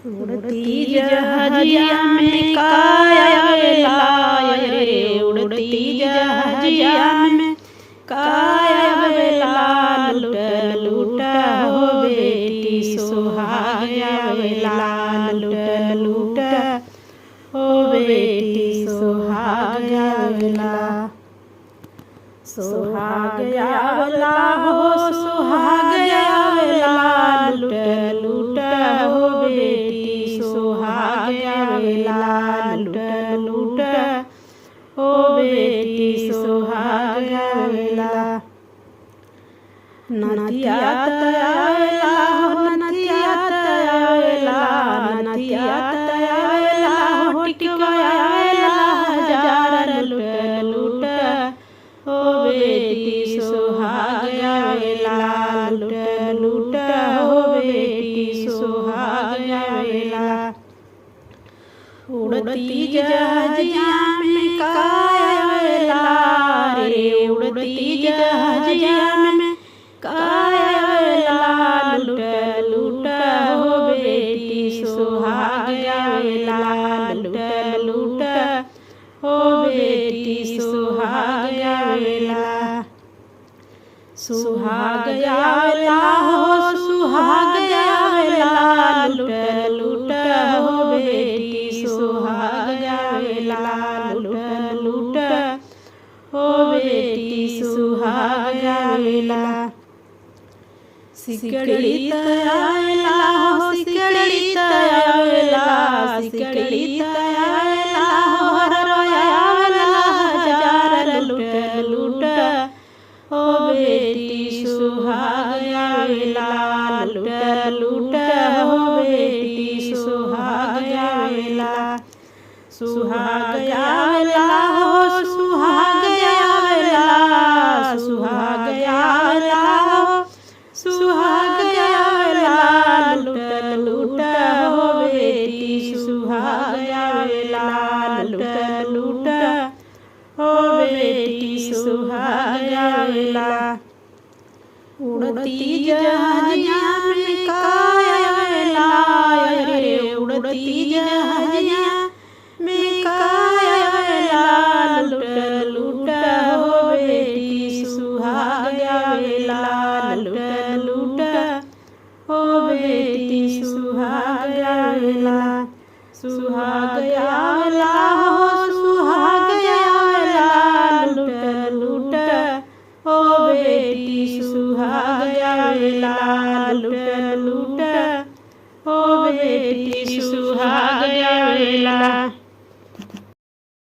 उड़ती जहाजिया में काया वेला रे, उड़ती जहाजिया में काया वेला, लुट लुट हो बेटी सुहागिया वेला, लुट लुट हो बेटी सुहागिया वेला। सुहागिया वेला हो सुहागिया वेला, लुट लुट हो बेटी सुहागिया वेला, लुट लुट हो बेटी सुहागिया वेला। नथिया तया वेला हो नथिया तया वेला, नथिया तया वेला हो टिकवाया वेला हजार, लुट लुट हो बेटी सुहागिया वेला, लुट लुट हो बेटी सुहागिया वेला। उड़ती जहाजिया में काया वेला रे, उड़ती जहाजिया में काया वेला, लुट लुट हो बेटी सुहागिया वेला, लुट लुट हो बेटी सुहागिया वेला। सुहागिया वेला हो सुहागिया वेला, लुट लुट हो बेटी सुहागिया वेला, लुट लुट हो बेटी सुहागिया वेला। सिकड़ी तया वेला हो सिकड़ी तया वेला, सिकड़ी तया वेला हो हरवाया वेला हजार, लुट लुट हो बेटी सुहागिया वेला, लुट लुट हो बेटी सुहागिया वेला। सुहागिया वेला हो सुहागिया वेला, सुहागिया वेला हो सुहागिया वेला, लुट लुट हो बेटी सुहागिया वेला, लुट लुट हो बेटी सुहागिया वेला। उड़ती जहाजिया में काया वेला रे, उड़ती जहाजिया में काया वेला, लुट लुट हो बेटी सुहागिया वेला, लुट लुट हो बेटी सुहागिया वेला। सुहागिया वेला हो सुहागिया वेला, लुट लुट हो बेटी सुहागिया वेला, लुट लुट हो बेटी सुहागिया वेला।